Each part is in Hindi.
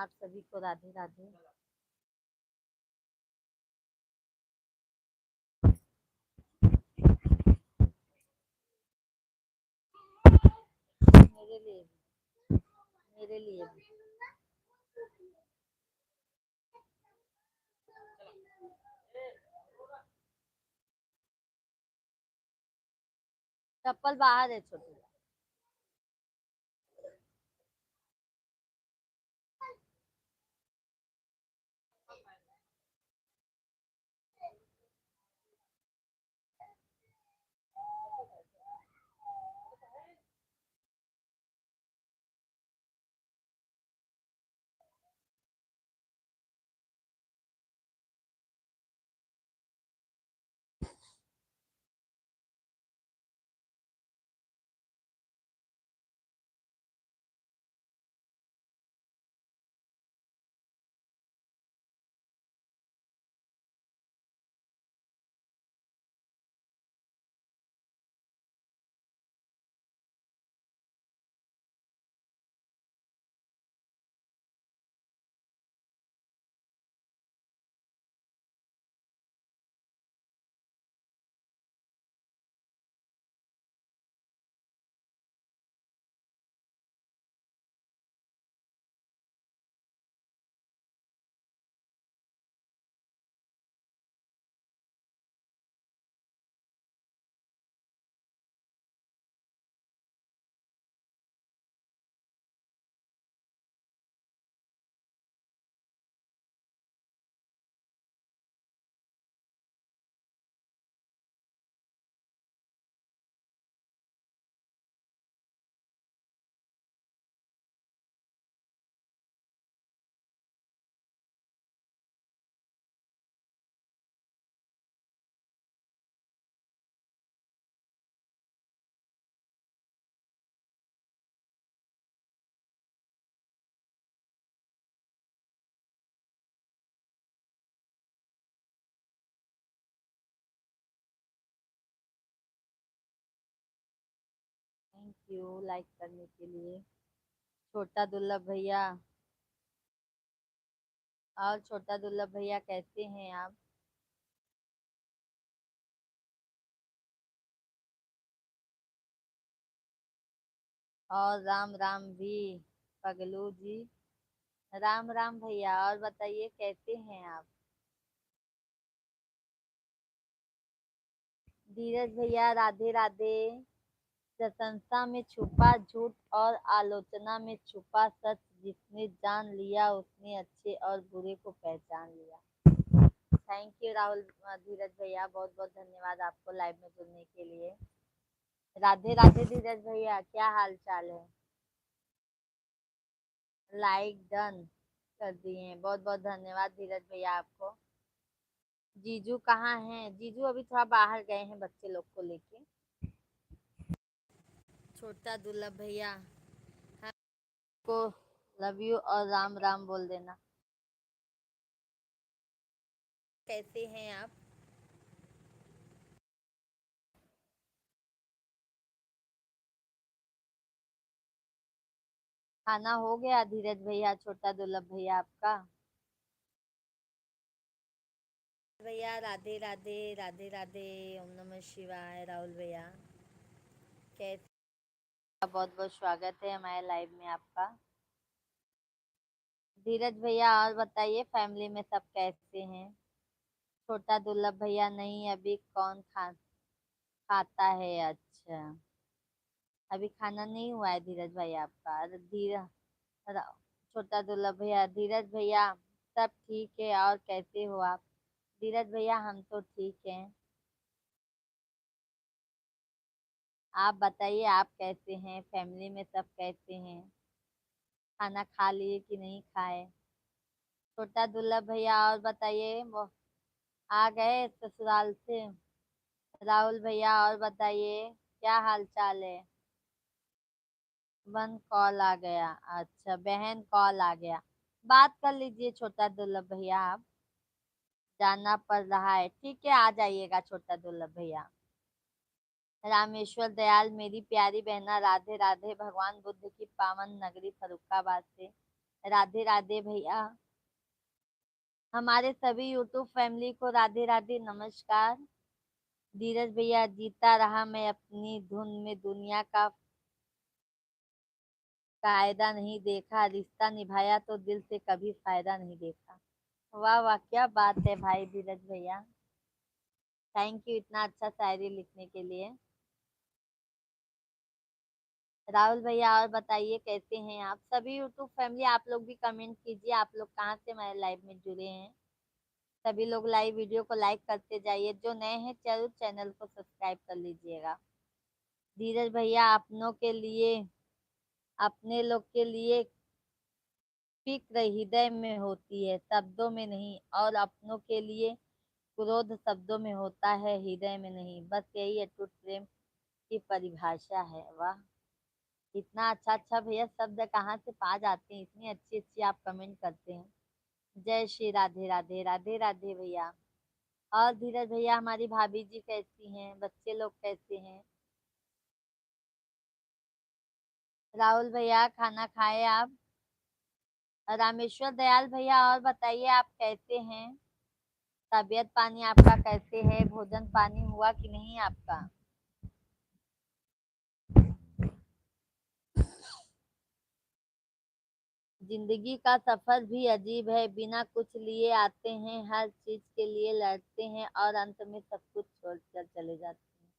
आप सभी को राधे राधे। मेरे लिए मेरे लिए भी। चप्पल बाहर है छोटे। थैंक यू लाइक करने के लिए। छोटा दुर्लभ भैया। और छोटा दुर्लभ भैया कैसे हैं आप? और राम राम भी पगलू जी। राम राम भैया, और बताइए कैसे हैं आप? धीरज भैया राधे राधे। प्रशंसा में छुपा झूठ और आलोचना में छुपा सच, जिसने जान लिया उसने अच्छे और बुरे को पहचान लिया। Thank you Rahul. धीरज भैया बहुत बहुत धन्यवाद आपको लाइव में जुड़ने के लिए। राधे राधे धीरज भैया, क्या हाल चाल है? लाइक डन कर दिए हैं, बहुत बहुत धन्यवाद धीरज भैया आपको। जीजू कहाँ हैं? जीजू अभी थोड़ा बाहर गए हैं बच्चे लोग को लेके। छोटा दुर्लभ भैया को लव यू और राम राम बोल देना। कैसे हैं आप? खाना हो गया धीरज भैया, छोटा दुर्लभ भैया आपका? भैया राधे राधे राधे राधे। ओम नमः शिवाय। राहुल भैया कैसे? बहुत बहुत स्वागत है हमारे लाइव में आपका। धीरज भैया और बताइए फैमिली में सब कैसे हैं? छोटा दुर्लभ भैया नहीं, अभी कौन खाता है? अच्छा, अभी खाना नहीं हुआ है धीरज भैया आपका? छोटा दुर्लभ भैया, धीरज भैया सब ठीक है, और कैसे हो आप? धीरज भैया हम तो ठीक हैं। आप बताइए आप कैसे हैं, फैमिली में सब कैसे हैं? खाना खा लिए कि नहीं खाए? छोटा दुर्लभ भैया और बताइए, वो आ गए ससुराल से? राहुल भैया और बताइए क्या हाल चाल है? वन कॉल आ गया। अच्छा, बहन कॉल आ गया। बात कर लीजिए छोटा दुर्लभ भैया आप। जाना पड़ रहा है, ठीक है, आ जाइएगा छोटा दुर्लभ भैया। रामेश्वर दयाल मेरी प्यारी बहना राधे राधे। भगवान बुद्ध की पावन नगरी फरुखाबाद से राधे राधे भैया। हमारे सभी यूट्यूब फैमिली को राधे राधे नमस्कार। धीरज भैया, जीता रहा मैं अपनी धुन में, दुनिया का कायदा नहीं देखा, रिश्ता निभाया तो दिल से कभी फायदा नहीं देखा। वाह वाह, क्या बात है भाई धीरज भैया। थैंक यू इतना अच्छा शायरी लिखने के लिए। राहुल भैया और बताइए कैसे हैं आप? सभी यूट्यूब फैमिली आप लोग भी कमेंट कीजिए, आप लोग कहाँ से हमारे लाइव में जुड़े हैं। सभी लोग लाइव वीडियो को लाइक करते जाइए, जो नए हैं जरूर चैनल को सब्सक्राइब कर लीजिएगा। धीरज भैया, अपनों के लिए, अपने लोग के लिए फिक्र हृदय में होती है, शब्दों में नहीं, और अपनों के लिए क्रोध शब्दों में होता है, हृदय में नहीं। बस यही अटूट प्रेम की परिभाषा है। वाह, इतना अच्छा अच्छा भैया शब्द कहाँ से पा जाते हैं, इतनी अच्छी अच्छी आप कमेंट करते हैं। जय श्री राधे राधे, राधे राधे भैया। और धीरज भैया, हमारी भाभी जी कैसी हैं, बच्चे लोग कैसे हैं? राहुल भैया, खाना खाए आप? रामेश्वर दयाल भैया, और बताइए आप कैसे हैं? तबीयत पानी आपका कैसे है? भोजन पानी हुआ कि नहीं आपका? जिंदगी का सफर भी अजीब है, बिना कुछ लिए आते हैं, हर चीज के लिए लड़ते हैं और अंत में सब कुछ छोड़कर चले जाते हैं।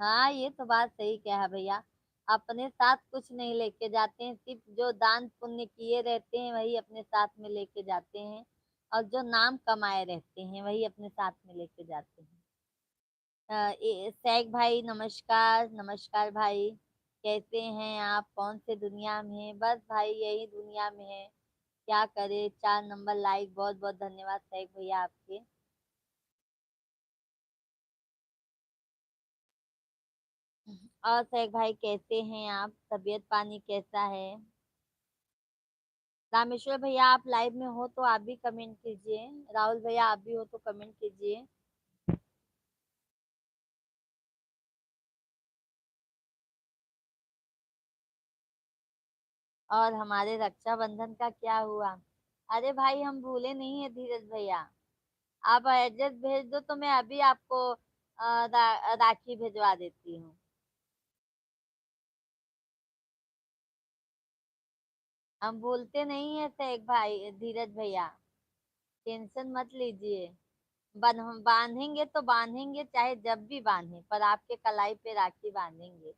हाँ, ये तो बात सही कहा भैया। अपने साथ कुछ नहीं लेके जाते हैं, सिर्फ जो दान पुण्य किए रहते हैं वही अपने साथ में लेके जाते हैं, और जो नाम कमाए रहते हैं वही अपने साथ में लेके जाते हैं। सैग भाई नमस्कार, नमस्कार भाई। कैसे हैं आप? कौन से दुनिया में हैं? बस भाई यही दुनिया में है, क्या करे। 4 नंबर लाइक, बहुत बहुत धन्यवाद सैग भैया आपके। और सैग भाई कैसे हैं आप? तबीयत पानी कैसा है? रामेश्वर भैया, आप लाइव में हो तो आप भी कमेंट कीजिए। राहुल भैया, आप भी हो तो कमेंट कीजिए। और हमारे रक्षाबंधन का क्या हुआ? अरे भाई, हम भूले नहीं है धीरज भैया। आप एड्रेस भेज दो तो मैं अभी आपको राखी भिजवा देती हूँ। हम भूलते नहीं है शेख भाई, धीरज भैया, टेंशन मत लीजिए। हम बांधेंगे तो बांधेंगे, चाहे जब भी बांधे, पर आपके कलाई पे राखी बांधेंगे।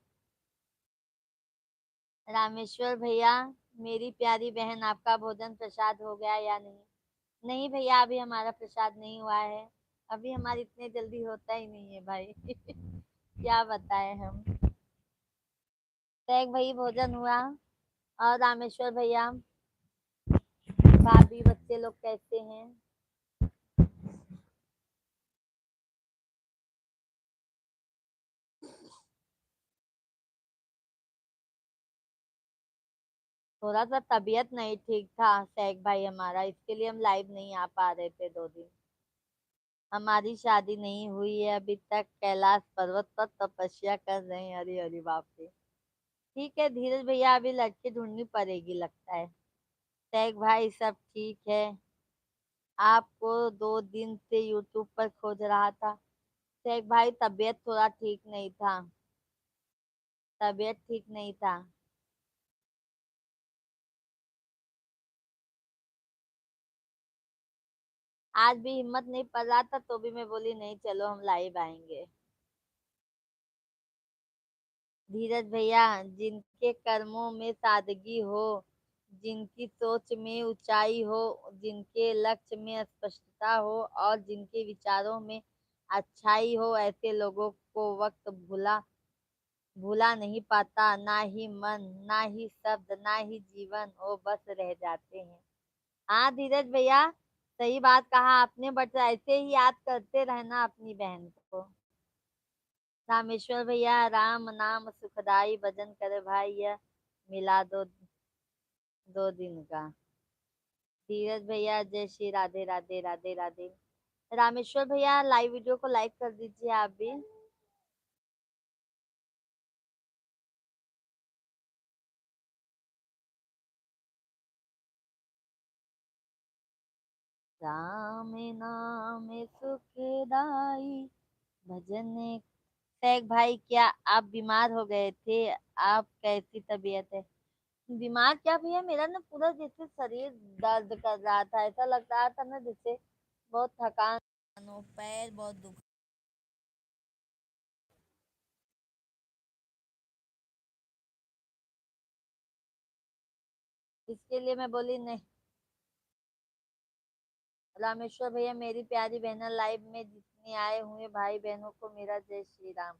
रामेश्वर भैया, मेरी प्यारी बहन, आपका भोजन प्रसाद हो गया या नहीं? नहीं भैया, अभी हमारा प्रसाद नहीं हुआ है। अभी हमारी इतने जल्दी होता ही नहीं है भाई। क्या बताएं हम। शेख भाई, भोजन हुआ? और रामेश्वर भैया, भाभी बच्चे लोग कैसे हैं? थोड़ा सा तबीयत नहीं ठीक था शेख भाई हमारा, इसके लिए हम लाइव नहीं आ पा रहे थे 2 दिन। हमारी शादी नहीं हुई है अभी तक, कैलाश पर्वत पर तपस्या कर रहे हैं। अरे अरे बाप रे। ठीक है धीरज भैया, अभी लड़की ढूंढनी पड़ेगी लगता है। शेख भाई, सब ठीक है। आपको 2 दिन से यूट्यूब पर खोज रहा था। शेख भाई, तबीयत थोड़ा ठीक नहीं था, तबीयत ठीक नहीं था। आज भी हिम्मत नहीं पड़ रहा था, तो भी मैं बोली नहीं, चलो हम लाइव आएंगे। धीरज भैया, जिनके कर्मों में सादगी हो, जिनकी सोच में ऊंचाई हो, जिनके लक्ष्य में स्पष्टता हो, और जिनके विचारों में अच्छाई हो, ऐसे लोगों को वक्त भूला भूला नहीं पाता। ना ही मन, ना ही शब्द, ना ही जीवन, वो बस रह जाते हैं। हाँ धीरज भैया, सही बात कहा आपने, बट ऐसे ही याद करते रहना अपनी बहन को। रामेश्वर भैया, राम नाम सुखदाई, भजन करे भाई, यह मिला दो 2 दिन का। धीरज भैया, जय श्री राधे राधे, राधे राधे। रामेश्वर भैया, लाइव वीडियो को लाइक कर दीजिए आप भी। राम नाम सुखदाई भजन। शेख भाई, क्या आप बीमार हो गए थे? आप कैसी तबीयत है? बीमार क्या भैया, मेरा ना पूरा जैसे शरीर दर्द कर रहा था, ऐसा लग रहा था ना जैसे बहुत थकान हो, पैर बहुत दुख। इसके लिए मैं बोली नहीं। रामेश्वर भैया, मेरी प्यारी बहना लाइव में जितने आए हुए भाई बहनों को मेरा जय श्री राम,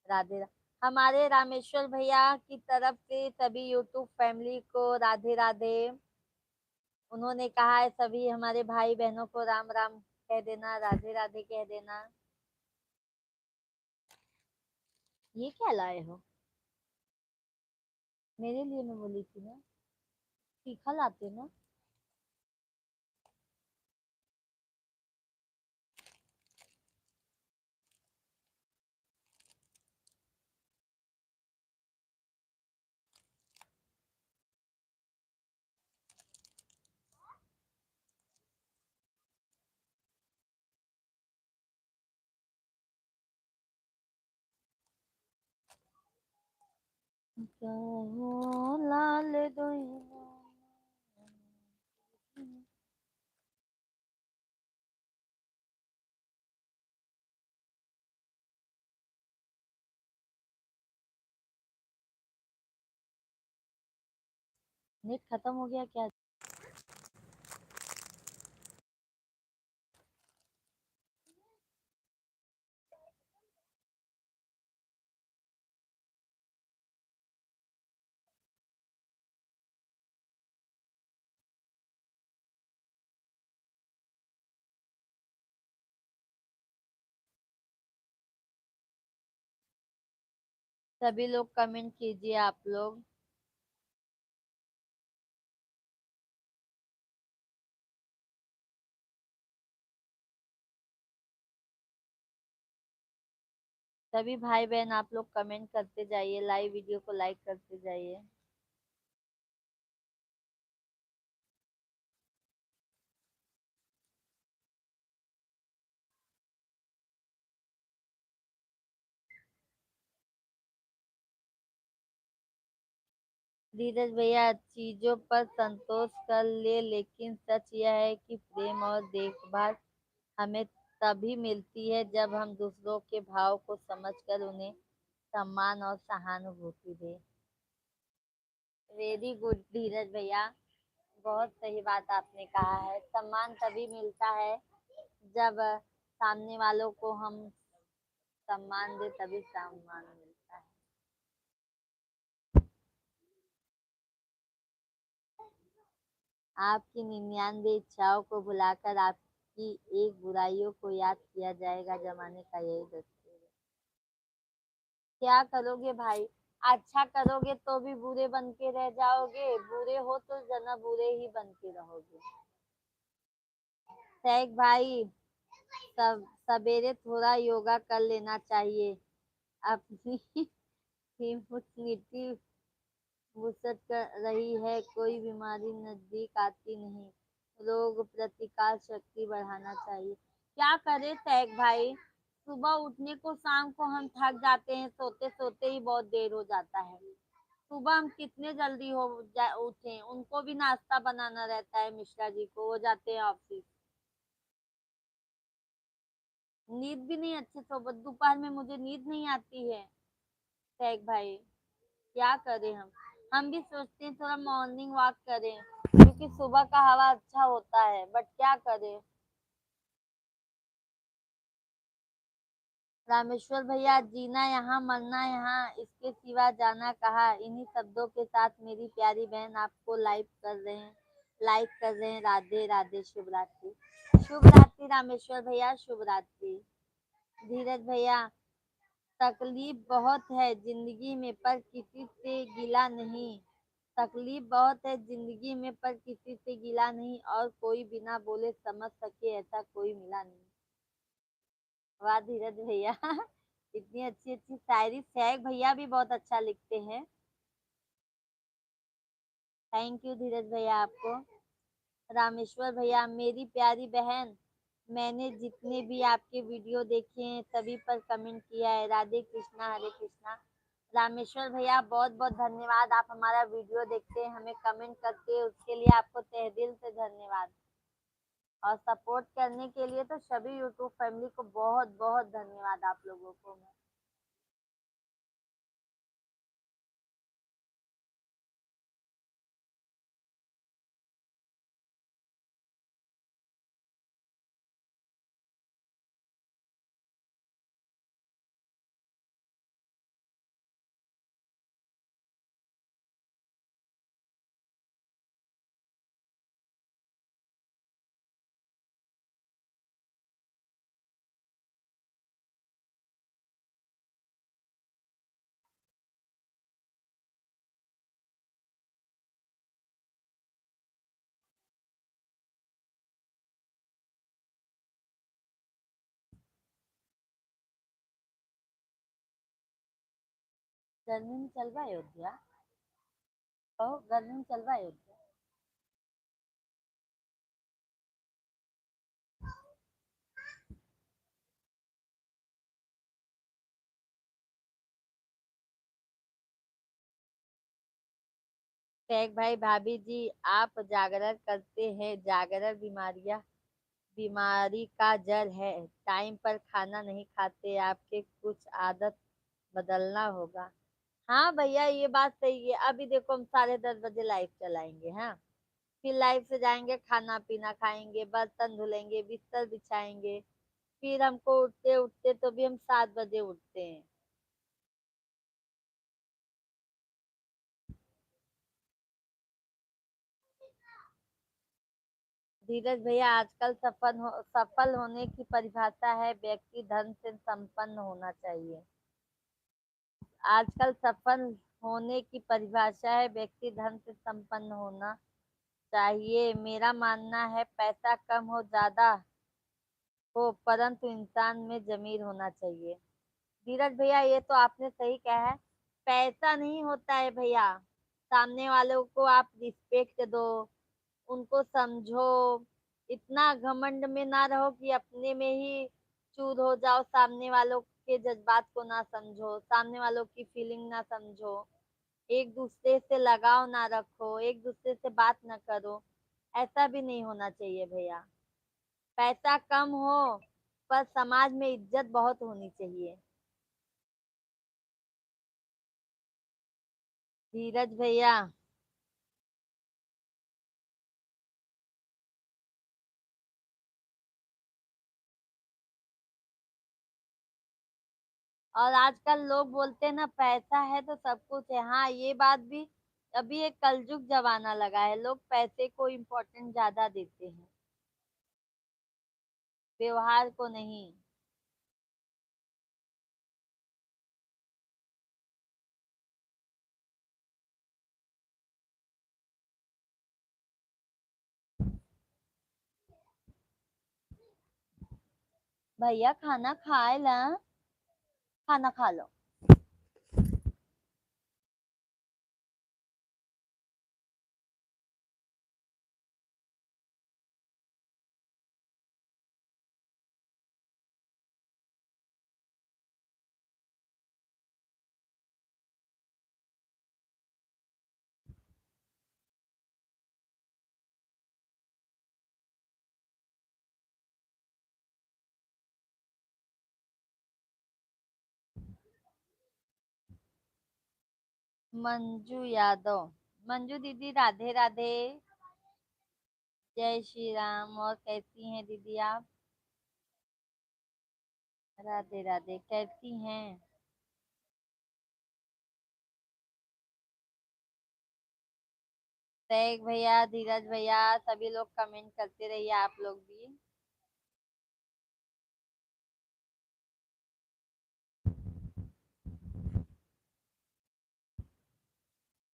राधे राधे। हमारे रामेश्वर भैया की तरफ से सभी यूट्यूब फैमिली को राधे राधे। उन्होंने कहा है सभी हमारे भाई बहनों को राम राम कह देना, राधे राधे कह देना। ये क्या लाए हो? मेरे लिए मैं बोली थी ना, तीखा लाते ना। कहो लाल दुइया। नेट खत्म हो गया क्या? सभी लोग कमेंट कीजिए आप लोग। सभी भाई बहन आप लोग कमेंट करते जाइए, लाइव वीडियो को लाइक करते जाइए। धीरज भैया, चीजों पर संतोष कर ले, लेकिन सच यह है कि प्रेम और देखभाल हमें तभी मिलती है जब हम दूसरों के भाव को समझकर उन्हें सम्मान और सहानुभूति दें। वेरी गुड धीरज भैया, बहुत सही बात आपने कहा है। सम्मान तभी मिलता है जब सामने वालों को हम सम्मान दे, तभी सम्मान मिलता है। आपकी 99 इच्छाओं को भुलाकर आपकी एक बुराइयों को याद किया जाएगा, जमाने का यही दस्तूर है। क्या करोगे भाई? अच्छा करोगे तो भी बुरे बन के रह जाओगे, बुरे हो तो जना बुरे ही बन के रहोगे। शेख भाई, सब सवेरे थोड़ा योगा कर लेना चाहिए। अपनी इम्यूनिटी वुसत कर रही है, कोई बीमारी नजदीक आती नहीं। रोग प्रतिकार शक्ति बढ़ाना चाहिए। क्या करे शेख भाई, सुबह उठने को शाम को हम थक जाते हैं, सोते सोते ही बहुत देर हो जाता है। सुबह हम कितने जल्दी उठे, उनको भी नाश्ता बनाना रहता है, मिश्रा जी को, वो जाते हैं ऑफिस। नींद भी नहीं अच्छे से, दोपहर में मुझे नींद नहीं आती है। शेख भाई, क्या करें हम भी सोचते हैं थोड़ा मॉर्निंग वॉक करें, क्योंकि सुबह का हवा अच्छा होता है, बट क्या करें। रामेश्वर भैया, जीना यहाँ मरना यहाँ, इसके सिवा जाना कहाँ। इन्हीं शब्दों के साथ मेरी प्यारी बहन आपको लाइक कर रहे हैं। राधे राधे, शुभ रात्रि। शुभ रात्रि रामेश्वर भैया, शुभ रात्रि। धीरज भैया, तकलीफ बहुत है जिंदगी में पर किसी से गिला नहीं। तकलीफ बहुत है जिंदगी में पर किसी से गिला नहीं, और कोई बिना बोले समझ सके ऐसा कोई मिला नहीं। वाह धीरज भैया इतनी अच्छी अच्छी शायरी शेख भैया भी बहुत अच्छा लिखते हैं। थैंक यू धीरज भैया आपको। रामेश्वर भैया, मेरी प्यारी बहन, मैंने जितने भी आपके वीडियो देखे हैं सभी पर कमेंट किया है। राधे कृष्णा, हरे कृष्णा। रामेश्वर भैया, बहुत बहुत धन्यवाद, आप हमारा वीडियो देखते हैं, हमें कमेंट करते हैं, उसके लिए आपको तहे दिल से धन्यवाद। और सपोर्ट करने के लिए तो सभी यूट्यूब फैमिली को बहुत बहुत धन्यवाद आप लोगों को। मैं गर्मी में चल रहा है अयोध्या। ओ, गर्मी में चल रहा है अयोध्या। टैग भाई, भाभी जी आप जागरण करते हैं, जागरण बीमारी का जड़ है। टाइम पर खाना नहीं खाते, आपके कुछ आदत बदलना होगा। हाँ भैया, ये बात सही है। अभी देखो हम 10:30 बजे लाइव चलाएंगे, हाँ, फिर लाइव से जाएंगे, खाना पीना खाएंगे, बर्तन धुलेंगे, बिस्तर बिछाएंगे, फिर हमको उठते उठते तो भी हम 7 बजे उठते हैं। धीरज भैया, आजकल सफल होने की परिभाषा है व्यक्ति धन से संपन्न होना चाहिए। आजकल सफल होने की परिभाषा है व्यक्ति धन से संपन्न होना चाहिए। मेरा मानना है पैसा कम हो ज्यादा हो, परंतु इंसान में जमीर होना चाहिए। धीरज भैया, ये तो आपने सही कहा है। पैसा नहीं होता है भैया, सामने वालों को आप रिस्पेक्ट दो, उनको समझो। इतना घमंड में ना रहो कि अपने में ही चूर हो जाओ, सामने वालों के जज्बात को ना समझो, सामने वालों की फीलिंग ना समझो, एक दूसरे से लगाव ना रखो, एक दूसरे से बात ना करो। ऐसा भी नहीं होना चाहिए भैया। पैसा कम हो पर समाज में इज्जत बहुत होनी चाहिए। धीरज भैया, और आजकल लोग बोलते हैं ना पैसा है तो सब कुछ है। हाँ, ये बात भी। अभी एक कलयुग जमाना लगा है, लोग पैसे को इम्पोर्टेंट ज्यादा देते हैं, व्यवहार को नहीं। भैया खाना खाए ला, खाना खा लो। मंजू यादव, मंजू दीदी राधे राधे, जय श्री राम। और कैसी हैं दीदी आप? राधे राधे, कैसी हैं? तैग भैया, धीरज भैया, सभी लोग कमेंट करते रहिए, आप लोग भी।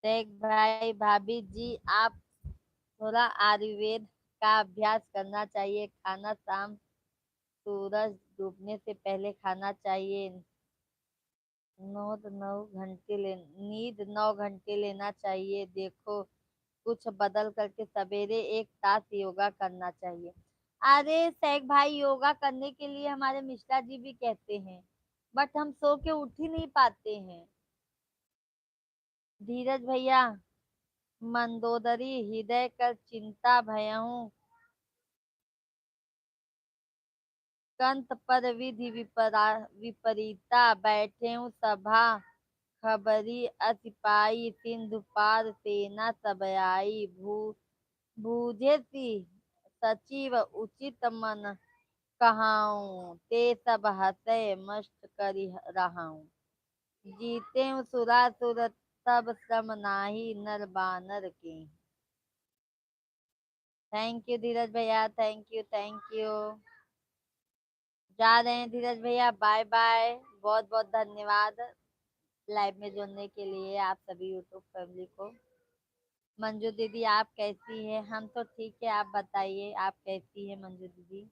तैग भाई, भाभी जी आप थोड़ा आयुर्वेद का अभ्यास करना चाहिए। खाना शाम सूरज डूबने से पहले खाना चाहिए। नौ नौ घंटे ले नींद 9 घंटे लेना चाहिए। देखो कुछ बदल करके सवेरे 1 तास योगा करना चाहिए। अरे शेख भाई, योगा करने के लिए हमारे मिश्रा जी भी कहते हैं, बट हम सो के उठ ही नहीं पाते हैं। धीरज भैया, मंदोदरी हृदय कर चिंता भयहूँ, कंत पर विधि विपरीता, बैठे हूँ सभा खबरी अति पाई, सिंधु पार सेना सब आई, बूझे सी सचिव उचित मन कहाऊं, ते सब हंसे मस्त करी रहाऊं, जीते हूँ सुरासुर तब श्रम नाही, नर बानर के। थैंक यू धीरज भैया, थैंक यू थैंक यू। जा रहे हैं धीरज भैया, बाय बाय। बहुत बहुत धन्यवाद लाइव में जुड़ने के लिए आप सभी यूट्यूब फैमिली को। मंजू दीदी आप कैसी है? हम तो ठीक है, आप बताइए आप कैसी है मंजू दीदी?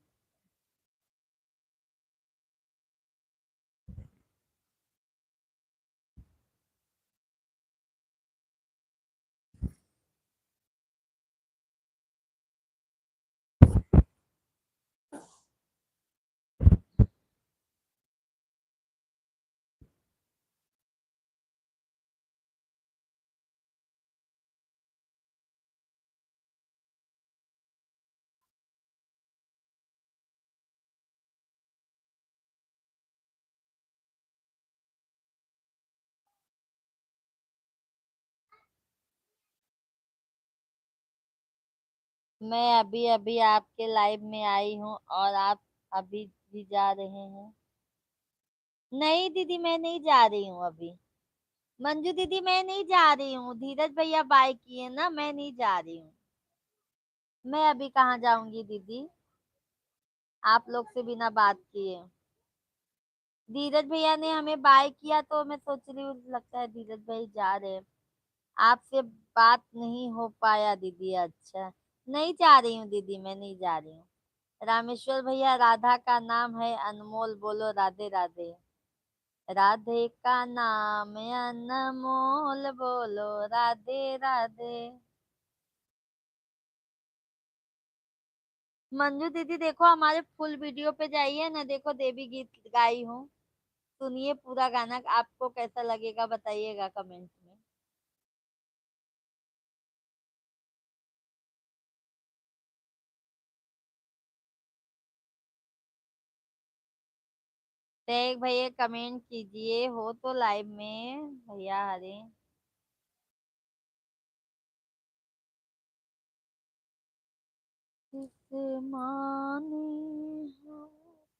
मैं अभी अभी आपके लाइव में आई हूँ और आप अभी भी जा रहे हैं? नहीं दीदी, मैं नहीं जा रही हूँ अभी। मंजू दीदी मैं नहीं जा रही हूँ, धीरज भैया बाय किए ना, मैं नहीं जा रही हूँ। मैं अभी कहाँ जाऊंगी दीदी, आप लोग से बिना बात किए। धीरज भैया ने हमें बाय किया तो मैं सोच रही हूँ, लगता है धीरज भाई जा रहे हैं। आपसे बात नहीं हो पाया दीदी, अच्छा। नहीं जा रही हूँ दीदी, मैं नहीं जा रही हूँ। रामेश्वर भैया, राधा का नाम है अनमोल, बोलो राधे राधे। राधे का नाम अनमोल, बोलो राधे राधे। मंजू दीदी देखो, हमारे फुल वीडियो पे जाइए ना, देखो देवी गीत गाई हूँ, सुनिए पूरा गाना, आपको कैसा लगेगा बताइएगा कमेंट में। देख भैया कमेंट कीजिए, हो तो लाइव में भैया हरे। किस माने हो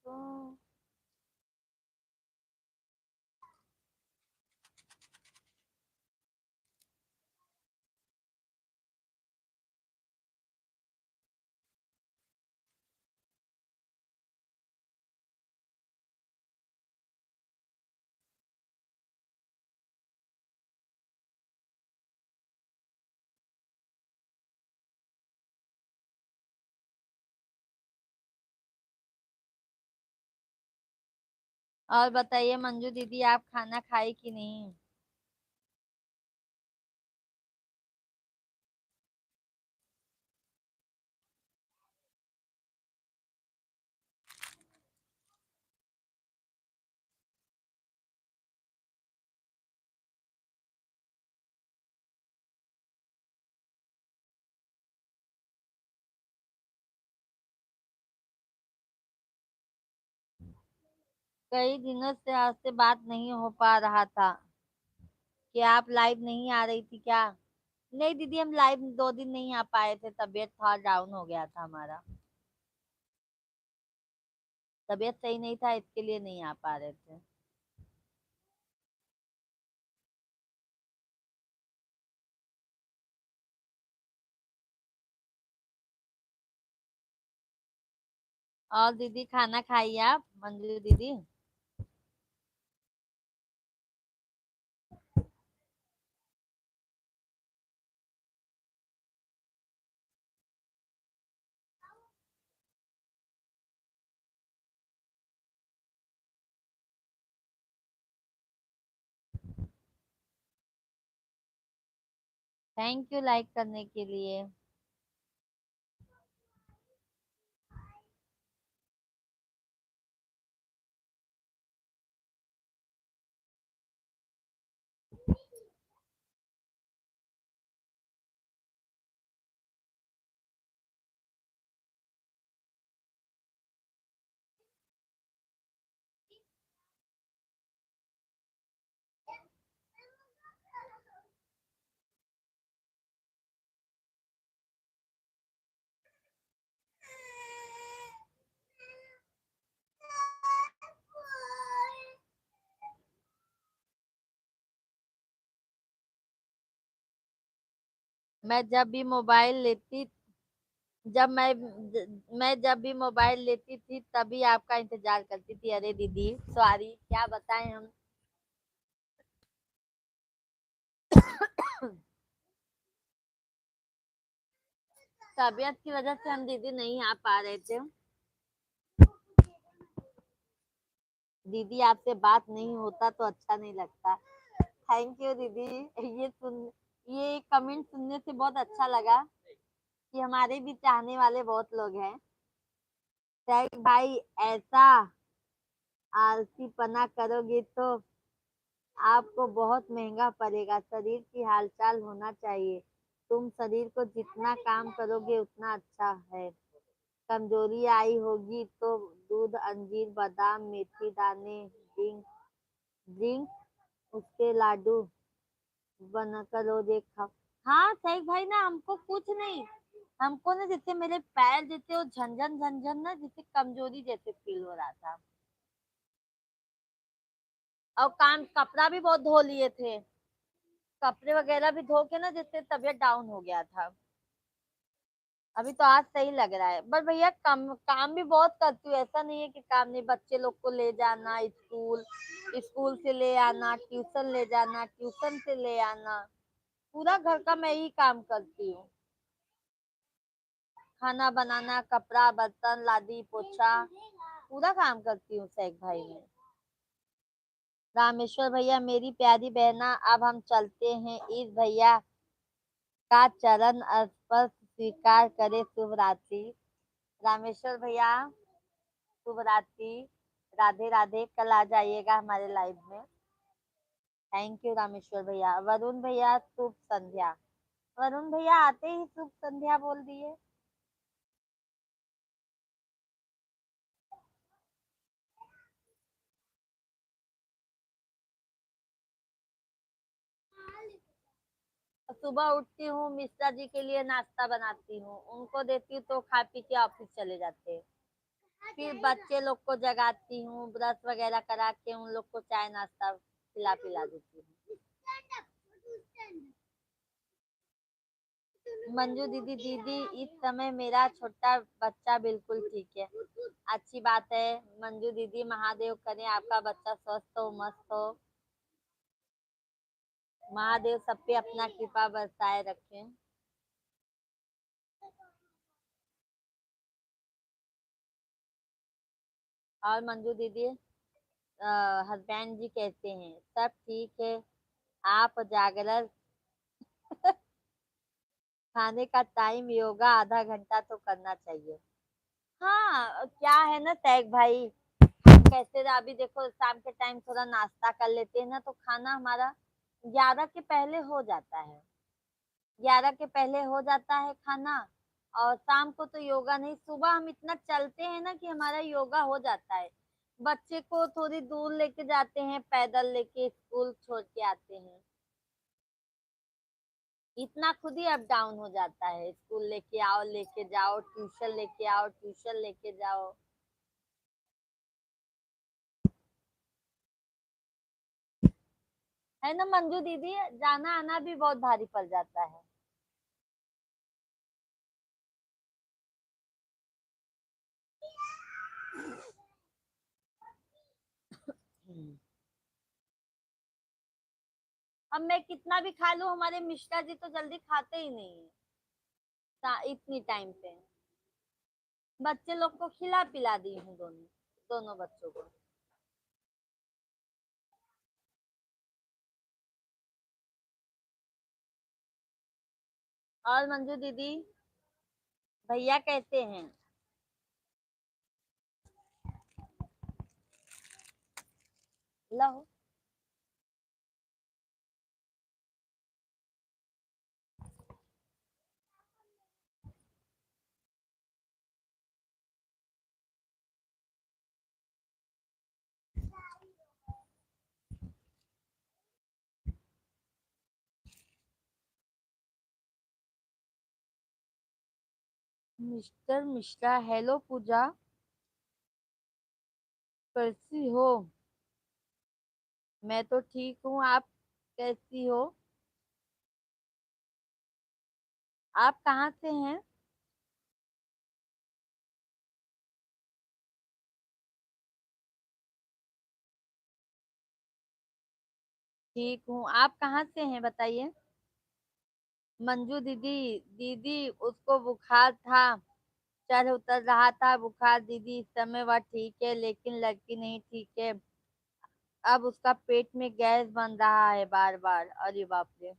तो। और बताइए मंजू दीदी, आप खाना खाई कि नहीं? कई दिनों से आपसे बात नहीं हो पा रहा था, कि आप लाइव नहीं आ रही थी क्या? नहीं दीदी, हम लाइव 2 दिन नहीं आ पाए थे, तबीयत थोड़ा डाउन हो गया था हमारा। तबीयत सही नहीं था, इसके लिए नहीं आ पा रहे थे। और दीदी खाना खाइए आप, मंजू दीदी। थैंक यू लाइक करने के लिए। मैं जब भी मोबाइल लेती जब मैं जब भी मोबाइल लेती थी तभी आपका इंतजार करती थी। अरे दीदी सॉरी, क्या बताएं हम। तबीयत की वजह से हम दीदी नहीं आ पा रहे थे। दीदी आपसे बात नहीं होता तो अच्छा नहीं लगता। थैंक यू दीदी। ये कमेंट सुनने से बहुत अच्छा लगा कि हमारे भी चाहने वाले बहुत लोग हैं। सैफ भाई, ऐसा आलसीपना करोगे तो आपको बहुत महंगा पड़ेगा। शरीर की हालचाल होना चाहिए। तुम शरीर को जितना काम करोगे उतना अच्छा है। कमजोरी आई होगी तो दूध, अंजीर, बादाम, मेथी दाने, जिंक जिंक उसके लाडू बनाकर रोज एक खाओ। हाँ सही भाई ना, हमको कुछ नहीं। हमको ना जैसे मेरे पैर जैसे वो झंझन झंझन ना, जैसे कमजोरी जैसे फील हो रहा था। और काम कपड़ा भी बहुत धो लिए थे। कपड़े वगैरह भी धो के ना जैसे तबीयत डाउन हो गया था। अभी तो आज सही लग रहा है। पर भैया काम काम भी बहुत करती हूँ, ऐसा नहीं है कि काम नहीं। बच्चे लोग को ले जाना स्कूल, स्कूल से ले आना, ट्यूशन ले जाना, ट्यूशन से ले आना, पूरा घर का मैं ही काम करती हूँ। खाना बनाना, कपड़ा बर्तन लादी पोछा, पूरा काम करती हूँ सैक भाई में। रामेश्वर भैया, मेरी प्यारी बहना, अब हम चलते हैं। इस भैया का चरण स्पर्श स्वीकार करे। शुभ रात्रि। रामेश्वर भैया, शुभ रात्रि। राधे राधे। कल आ जाइएगा हमारे लाइव में। थैंक यू रामेश्वर भैया। वरुण भैया, शुभ संध्या। वरुण भैया आते ही शुभ संध्या बोल दिए। सुबह उठती हूँ, मिश्रा जी के लिए नाश्ता बनाती हूँ, उनको देती हूँ तो खा पी के ऑफिस चले जाते हैं। फिर बच्चे लोग को जगाती हूँ, ब्रश वगैरह करा के उन लोग को चाय नाश्ता पिला पिला देती हूँ। मंजू दीदी, दीदी इस समय मेरा छोटा बच्चा बिल्कुल ठीक है। अच्छी बात है मंजू दीदी, महादेव करे आपका बच्चा स्वस्थ हो, मस्त हो। महादेव सब पे अपना कृपा बरसाए रखें। और मंजू दीदी, हस्बैंड जी कहते हैं सब ठीक है। आप जागरण, खाने का टाइम, योगा आधा घंटा तो करना चाहिए। हाँ क्या है ना तैग भाई, हम कैसे अभी देखो शाम के टाइम थोड़ा नाश्ता कर लेते हैं ना, तो खाना हमारा 11 के पहले हो जाता है। 11 के पहले हो जाता है खाना। और शाम को तो योगा नहीं, सुबह हम इतना चलते हैं ना कि हमारा योगा हो जाता है। बच्चे को थोड़ी दूर लेके जाते हैं, पैदल लेके स्कूल छोड़ के आते हैं। इतना खुद ही अप डाउन हो जाता है। स्कूल लेके आओ, लेके जाओ, ट्यूशन लेके आओ, ट्यूशन लेके जाओ। है ना मंजू दीदी, जाना आना भी बहुत भारी पड़ जाता है। हम्म। अब मैं कितना भी खा लूं, हमारे मिश्रा जी तो जल्दी खाते ही नहीं है इतनी टाइम पे। बच्चे लोग को खिला पिला दी हूँ, दोनों दोनों बच्चों को। और मंजू दीदी, भैया कैसे हैं? लो। मिस्टर मिश्रा, हेलो पूजा, कैसी हो? मैं तो ठीक हूँ, आप कैसी हो? आप कहाँ से हैं? ठीक हूँ, आप कहाँ से हैं बताइए। मंजू दीदी, दीदी उसको बुखार था, चढ़ उतर रहा था बुखार दीदी, इस समय वह ठीक है लेकिन लड़की नहीं ठीक है। अब उसका पेट में गैस बन रहा है बार बार, अरे बाप रे।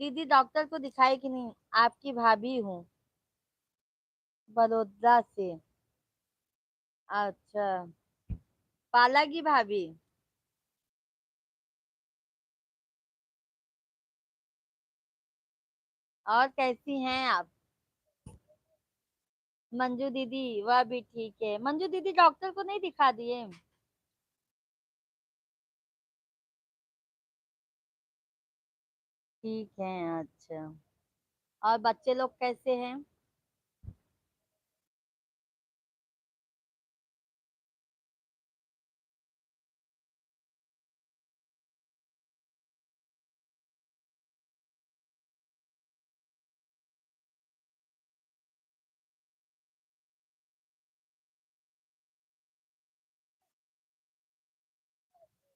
दीदी डॉक्टर को दिखाई कि नहीं? आपकी भाभी हूँ, बड़ौदा से। अच्छा, पाला की भाभी। और कैसी हैं आप? मंजू दीदी, वह भी ठीक है। मंजू दीदी डॉक्टर को नहीं दिखा दिए? ठीक है, अच्छा। और बच्चे लोग कैसे हैं?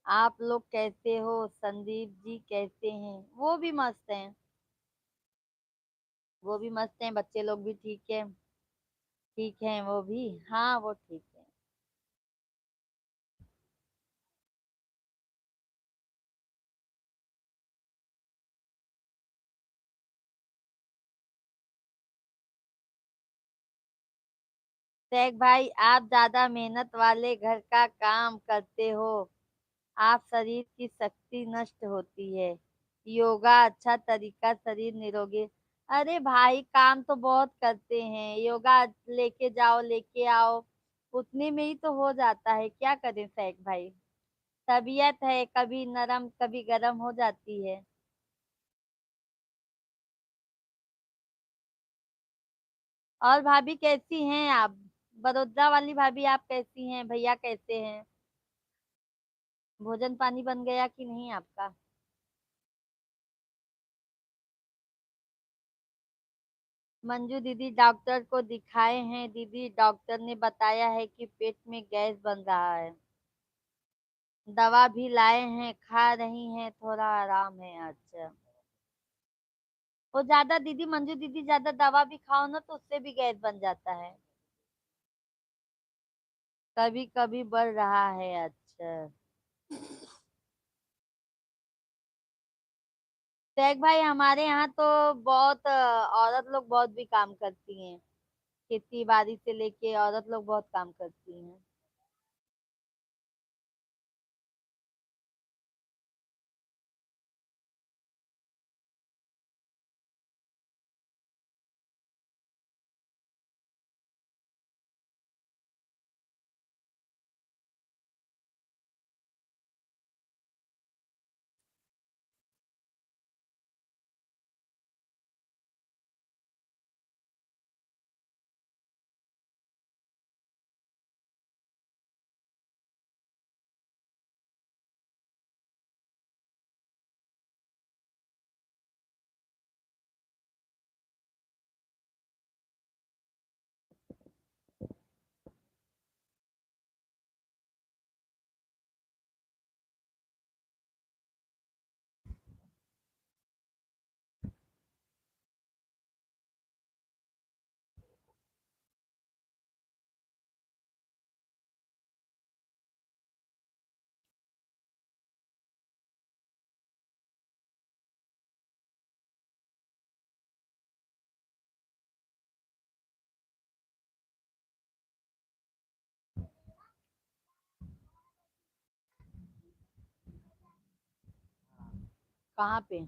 आप लोग कैसे हो? संदीप जी कैसे हैं? वो भी मस्त हैं। वो भी मस्त हैं, बच्चे लोग भी ठीक है। ठीक है वो भी। हाँ वो ठीक है। शेख भाई, आप ज्यादा मेहनत वाले घर का काम करते हो, आप शरीर की शक्ति नष्ट होती है। योगा अच्छा तरीका, शरीर निरोगी। अरे भाई काम तो बहुत करते हैं, योगा लेके जाओ लेके आओ, उतने में ही तो हो जाता है, क्या करें शेख भाई। तबीयत है, कभी नरम कभी गरम हो जाती है। और भाभी कैसी हैं आप? बड़ौदा वाली भाभी आप कैसी हैं? भैया कैसे हैं? भोजन पानी बन गया कि नहीं आपका? मंजू दीदी डॉक्टर को दिखाए हैं दीदी, डॉक्टर ने बताया है कि पेट में गैस बन रहा है। दवा भी लाए हैं, खा रही हैं, थोड़ा आराम है। अच्छा। वो ज्यादा दीदी, मंजू दीदी ज्यादा दवा भी खाओ ना तो उससे भी गैस बन जाता है। कभी कभी बढ़ रहा है। अच्छा। शेख भाई हमारे यहाँ तो बहुत औरत लोग बहुत भी काम करती हैं, खेती बाड़ी से लेके औरत लोग बहुत काम करती हैं। कहाँ पे?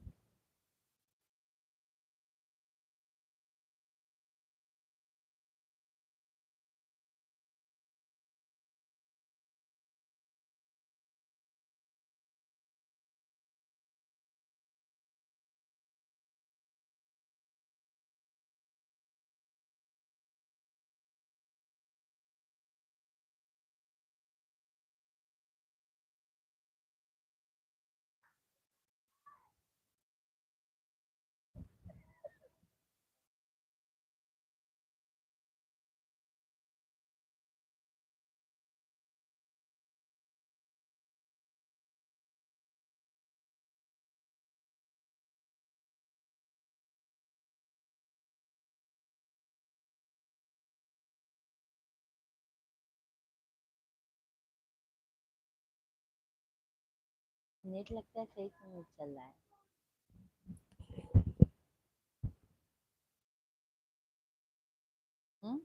नेट लगता है सही से नहीं चल रहा है। हम्म।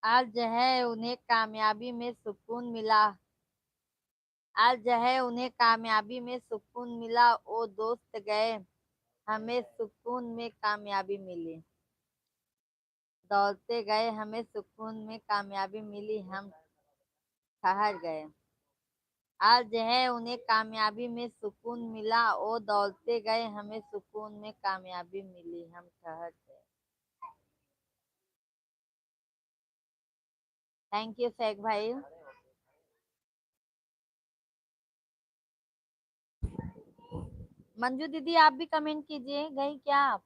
आज जो है उन्हें कामयाबी में सुकून मिला। आज जो है उन्हें कामयाबी में सुकून मिला, वो दोस्त गए, हमें सुकून में कामयाबी मिली। दौड़ते गए, हमें सुकून में कामयाबी मिली, हम ठहर गए। आज जो है उन्हें कामयाबी में सुकून मिला, वो दौड़ते गए, हमें सुकून में कामयाबी मिली, हम ठहर गए। थैंक यू शेख भाई। मंजू दीदी आप भी कमेंट कीजिए, गई क्या आप?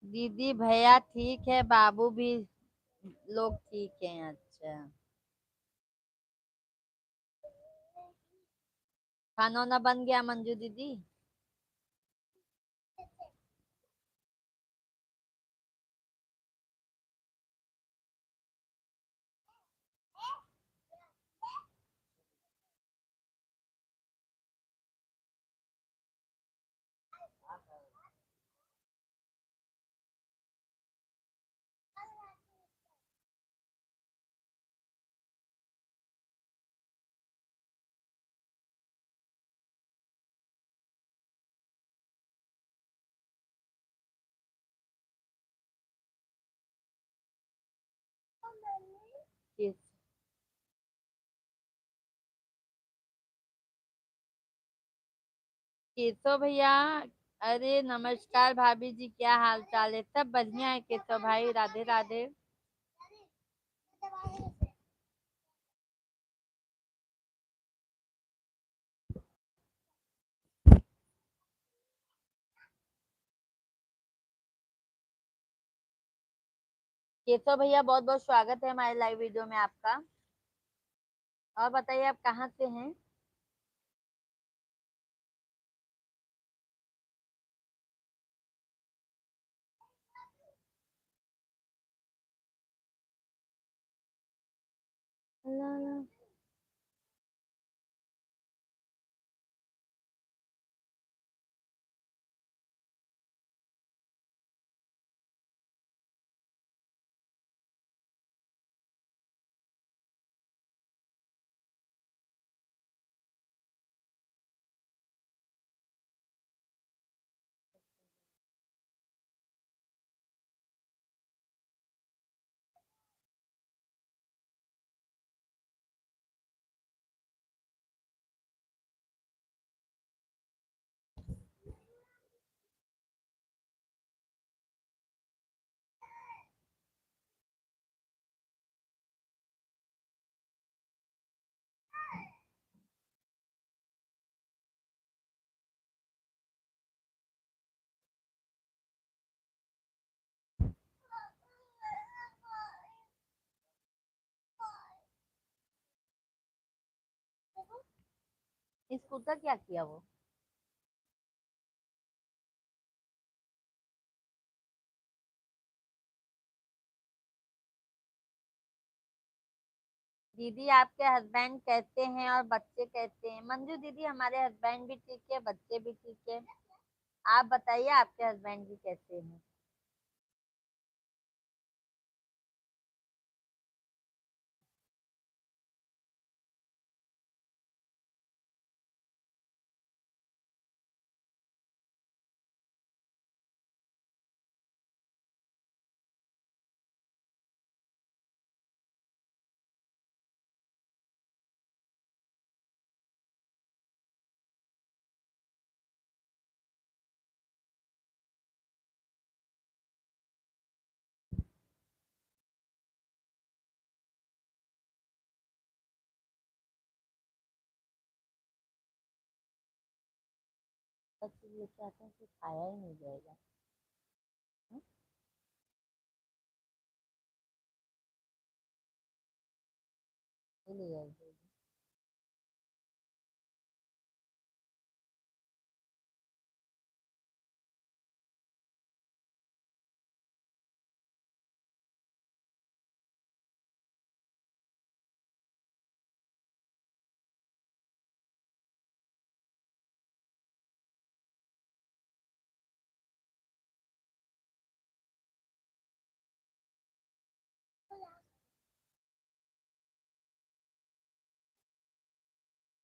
दीदी भैया ठीक है, बाबू भी लोग ठीक हैं। अच्छा, खाना वाना बन गया मंजू दीदी? किस? केशव भैया, अरे नमस्कार भाभी जी, क्या हाल चाल है? सब बढ़िया है केशव भाई, राधे राधे। केशव भैया बहुत बहुत स्वागत है हमारे लाइव वीडियो में आपका। और बताइए आप कहाँ से हैं? ला ला। स्कूटर क्या किया वो? दीदी आपके हस्बैंड कैसे हैं और बच्चे कैसे हैं? मंजू दीदी हमारे हस्बैंड भी ठीक है, बच्चे भी ठीक है। आप बताइए आपके हस्बैंड जी कैसे हैं? सब चीज लेके आते हैं, कुछ खाया ही नहीं जाएगा। हम्म? ये ले आइए।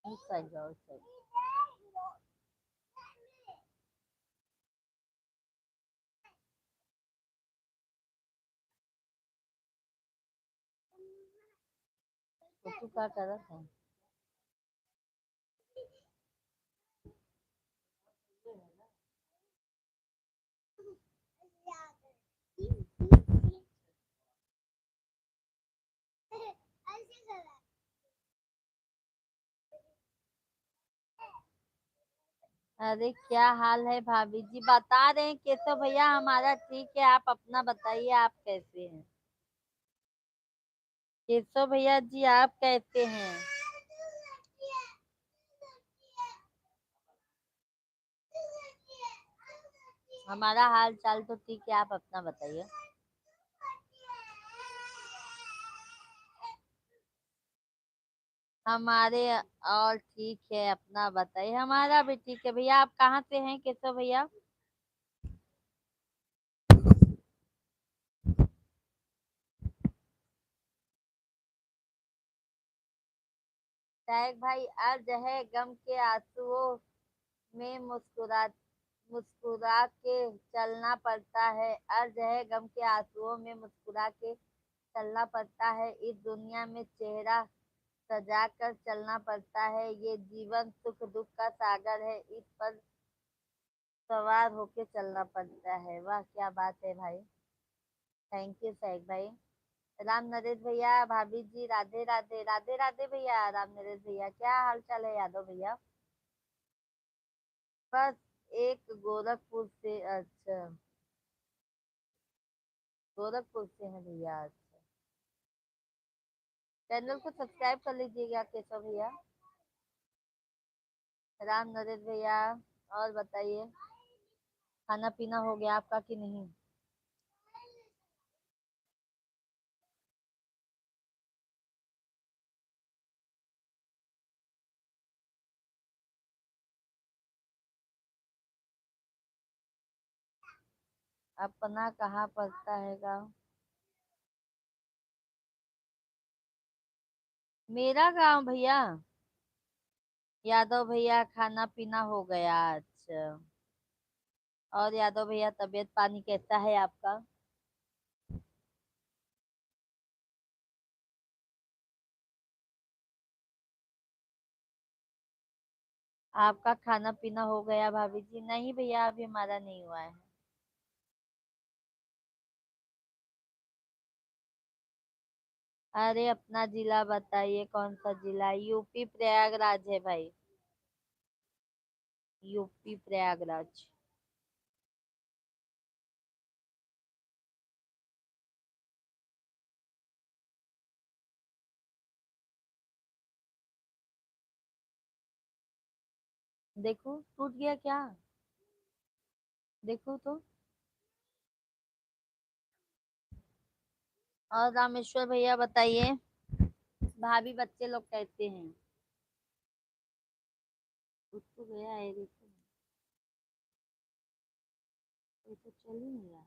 उस साइड जाओ, उस साइड। तो तू क्या कर रहा था? अरे क्या हाल है भाभी जी? बता रहे हैं केशव भैया हमारा ठीक है, आप अपना बताइए आप कैसे हैं? केशव भैया जी आप कैसे हैं? हमारा हाल चाल तो ठीक है, आप अपना बताइए। हमारे और ठीक है, अपना बताइए। हमारा भी ठीक है भैया। आप कहाँ से हैं केशव भैया? शायद भाई अर्ज है गम के आंसुओं में मुस्कुरा के चलना पड़ता है। अर्ज है गम के आंसुओं में मुस्कुरा के चलना पड़ता है। इस दुनिया में चेहरा सजा कर चलना पड़ता है। ये जीवन सुख दुख का सागर है, इस पर सवार होके चलना पड़ता है। वाह क्या बात है भाई। थैंक यू सैक भाई। राम नरेश भैया, भाभी जी राधे राधे। राधे राधे भैया। राम नरेश भैया क्या हाल चाल है? यादव भैया बस एक गोरखपुर से। अच्छा, गोरखपुर से है भैया। अच्छा, चैनल को सब्सक्राइब कर लीजिएगा केशव भैया। राम नरेश भैया और बताइए, खाना पीना हो गया आपका कि नहीं? अपना कहाँ पड़ता है गाँव? मेरा गांव भैया? यादव भैया खाना पीना हो गया। अच्छा, और यादव भैया तबीयत पानी कैसा है आपका? आपका खाना पीना हो गया भाभी जी? नहीं भैया अभी हमारा नहीं हुआ है। अरे अपना जिला बताइए, कौन सा जिला? यूपी प्रयागराज है भाई। यूपी प्रयागराज। देखो टूट गया क्या, देखो तो। और रामेश्वर भैया बताइए, भाभी बच्चे लोग कहते हैं। टूट तो गया है, देखो ये तो चल ही नहीं रहा।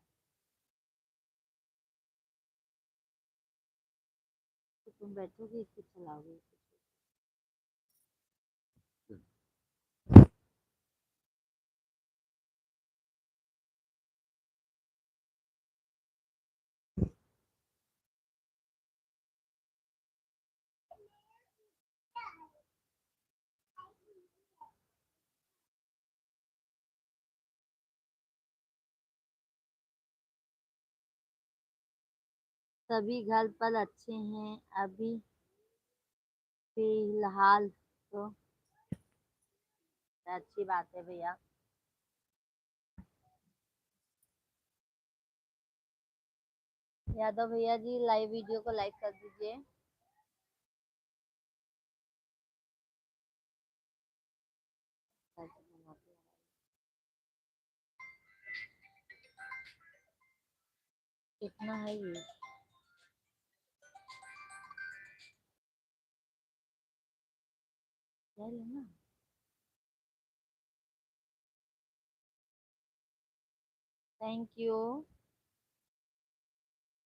तो तुम बैठोगे इसको चलाओगे। सभी घर पर अच्छे हैं अभी फिलहाल तो। अच्छी बात है भैया। यादव भैया जी लाइव वीडियो को लाइक कर दीजिए। कितना है ये? क्या लेना? Thank you.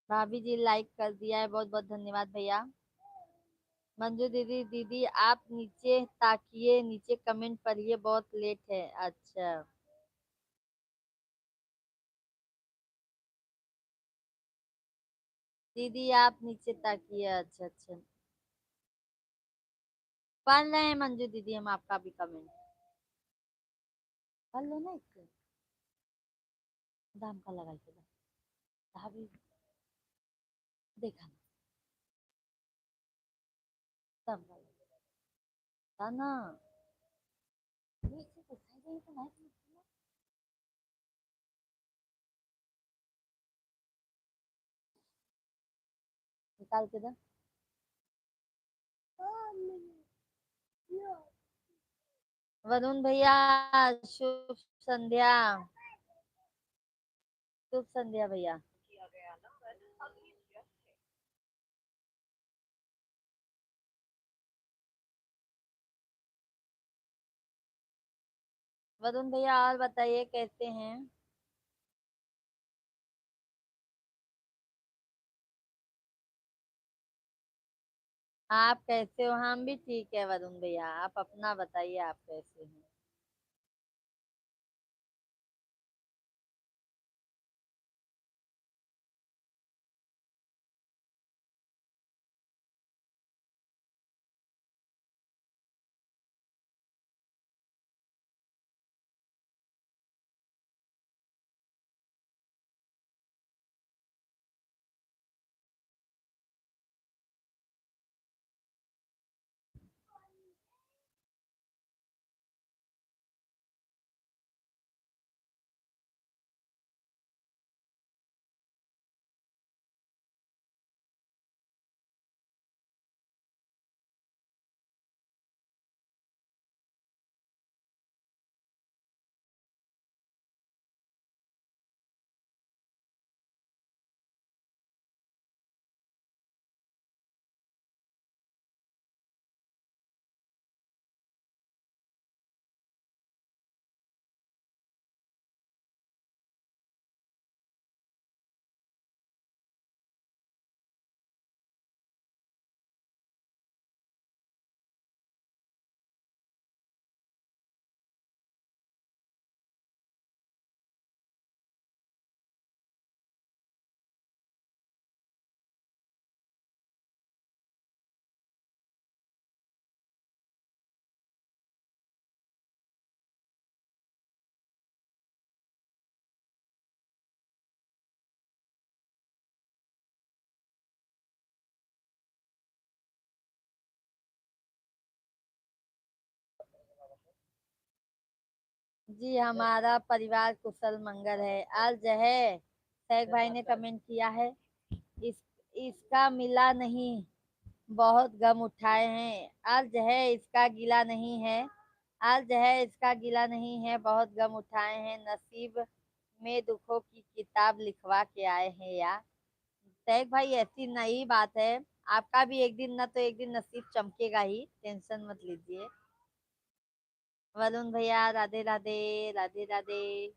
भाभी जी लाइक कर दिया है, बहुत बहुत धन्यवाद भैया। मंजू दीदी, दीदी आप नीचे ताकिए, नीचे कमेंट पढ़िए, बहुत लेट है। अच्छा दीदी आप नीचे ताकिए। अच्छा अच्छा, पढ़ रहे हैं मंजू दीदी हम आपका भी कमेंट। पढ़ लो ना, एक दाम का लगा के भाभी देखा ना, दाम का लगा ना। नीचे तो सही नहीं तो नहीं। निकाल के दे। वरुण भैया शुभ संध्या। शुभ संध्या भैया। वरुण भैया और बताइए कैसे हैं? आप कैसे हो? हम भी ठीक है वरुण भैया, आप अपना बताइए, आप कैसे हैं? जी हमारा परिवार कुशल मंगल है। आज जो है शेख भाई ने कमेंट किया है, इस इसका मिला नहीं, बहुत गम उठाए हैं। आज जो है इसका गिला नहीं है, आज है इसका गिला नहीं है, बहुत गम उठाए हैं, नसीब में दुखों की किताब लिखवा के आए हैं यार। तैग भाई ऐसी नई बात है, आपका भी एक दिन ना तो एक दिन नसीब चमकेगा ही, टेंशन मत लीजिए। वरुण भैया राधे राधे। राधे राधे।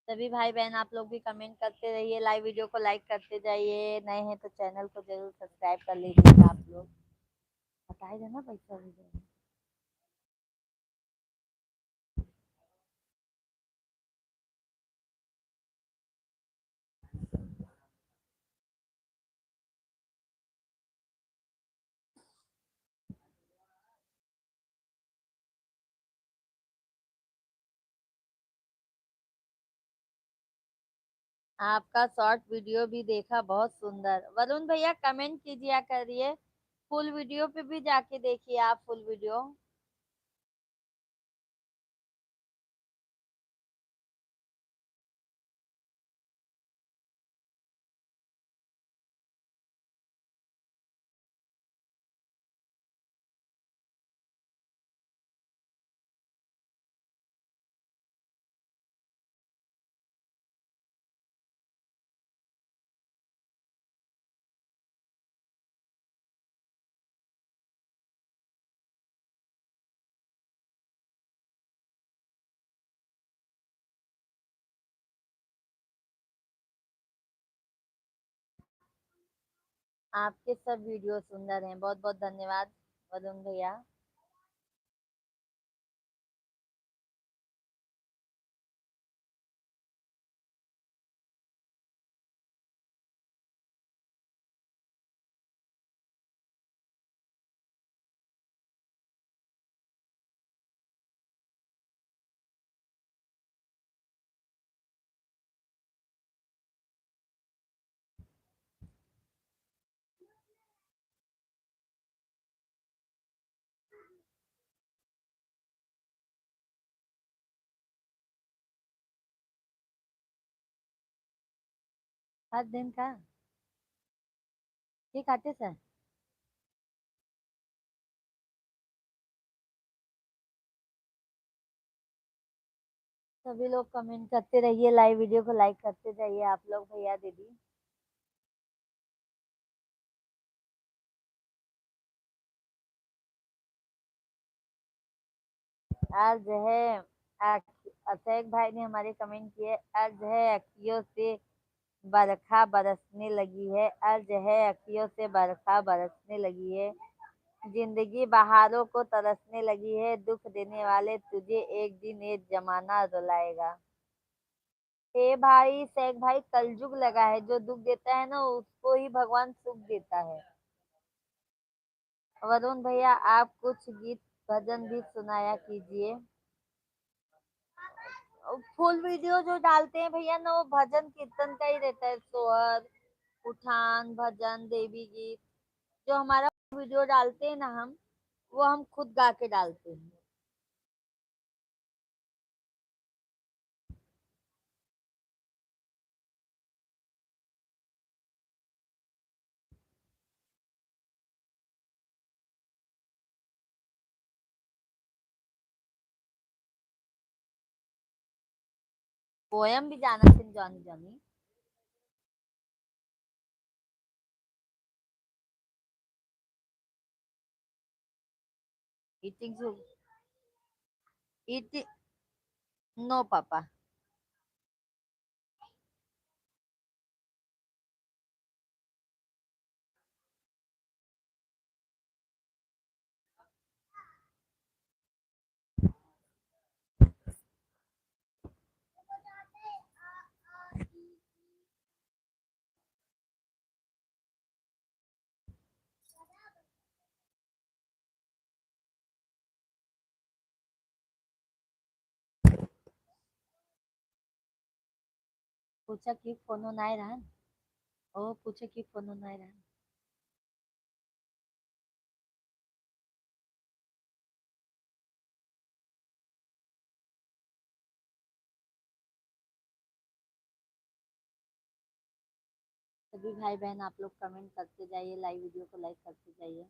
सभी भाई बहन आप लोग भी कमेंट करते रहिए, लाइव वीडियो को लाइक करते जाइए, नए हैं तो चैनल को जरूर सब्सक्राइब कर लीजिएगा आप लोग। बताए देना पैसा भी देना। आपका शॉर्ट वीडियो भी देखा, बहुत सुंदर। वरुण भैया कमेंट कीजिए करिए, फुल वीडियो पे भी जाके देखिए आप फुल वीडियो। आपके सब वीडियो सुंदर हैं, बहुत बहुत धन्यवाद वरुण भैया। हर दिन का ये खाते सर। सभी लोग कमेंट करते रहिए, लाइव वीडियो को लाइक करते जाइए आप लोग भैया दीदी। आज है अतैक भाई ने हमारे कमेंट किए, आज है अखियों से बरखा बरसने लगी है, आज है अखियों से बरखा बरसने लगी है, जिंदगी बहारों को तरसने लगी है, दुख देने वाले तुझे एक दिन ये जमाना रुलाएगा। हे भाई शेख भाई, कलयुग लगा है, जो दुख देता है ना उसको ही भगवान सुख देता है। वरुण भैया आप कुछ गीत भजन भी सुनाया कीजिए। फुल वीडियो जो डालते हैं भैया ना वो भजन कीर्तन का ही रहता है, सोहर उठान भजन देवी गीत। जो हमारा वीडियो डालते हैं ना वो हम खुद गा के डालते हैं। पोयम भी जाना सिंह जानी जानी। ईटिंग ईटिंग नो पापा। पूछा कि फोनो नाय रहन। ओ पूछे कि फोनो नाय रहन। सभी भाई बहन आप लोग कमेंट करते जाइए, लाइव वीडियो को लाइक करते जाइए।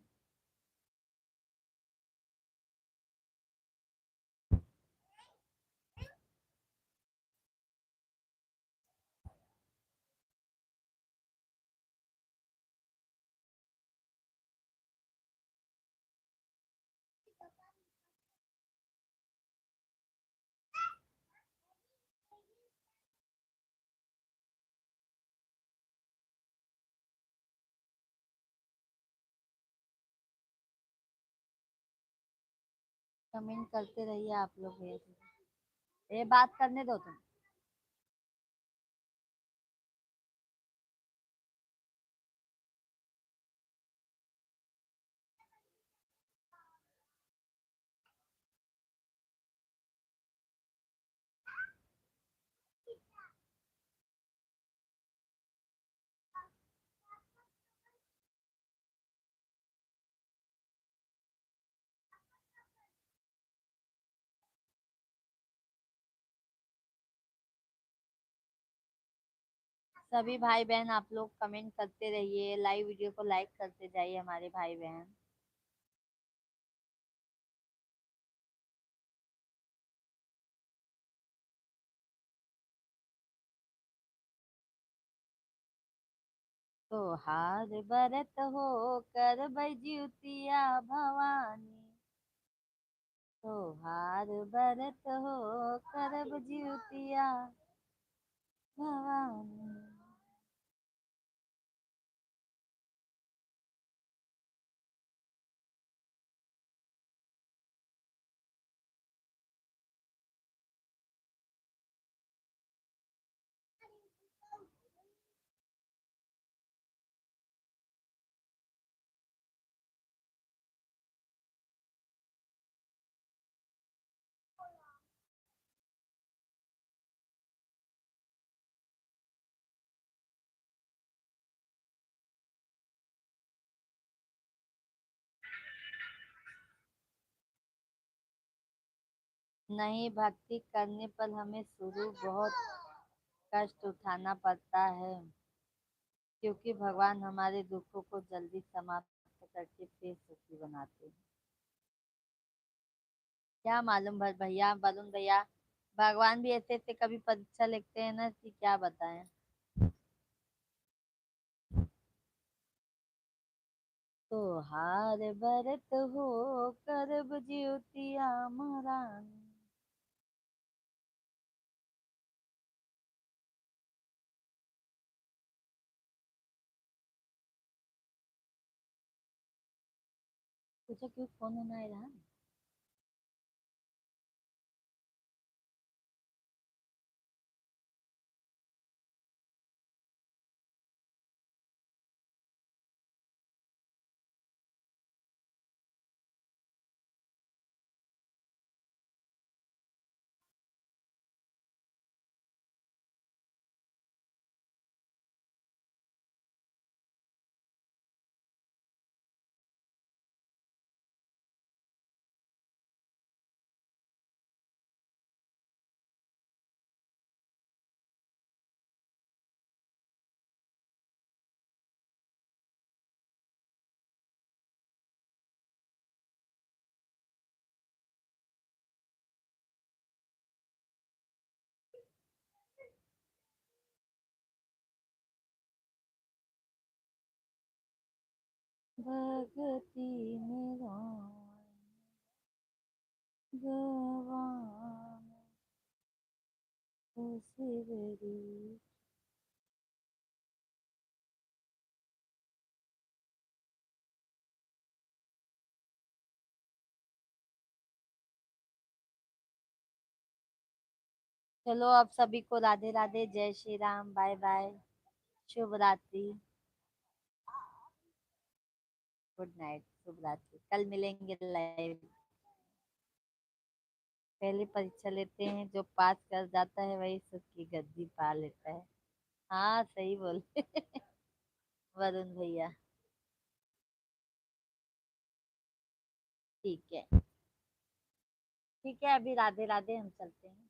कमेंट करते रहिए आप लोग भी। ये बात करने दो तुम। सभी भाई बहन आप लोग कमेंट करते रहिए, लाइव वीडियो को लाइक करते जाइए हमारे भाई बहन। तोहार बरत हो कर बजिउतिया भवानी, तोहार बरत हो कर बजिउतिया भवानी। नहीं, भक्ति करने पर हमें शुरू बहुत कष्ट उठाना पड़ता है, क्योंकि भगवान हमारे दुखों को जल्दी समाप्त करके फिर सुखी बनाते हैं। क्या मालूम भैया, वरुण भैया, भगवान भी ऐसे ऐसे कभी परीक्षा लिखते हैं ना कि क्या बताएं। तोहार बरत हो करब ज्योतिया महारानी। पूछा क्यों फोन होना है रहा। भगती में गवान सिवरी। चलो अब सभी को राधे राधे, जय श्री राम, बाय बाय, शुभ रात्रि, गुड नाइट, शुभ रात्रि। कल मिलेंगे लाइव। पहले परीक्षा लेते हैं, जो पास कर जाता है वही सुख की गद्दी पा लेता है। हाँ सही बोले वरुण भैया। ठीक है, ठीक है, अभी राधे राधे, हम चलते हैं।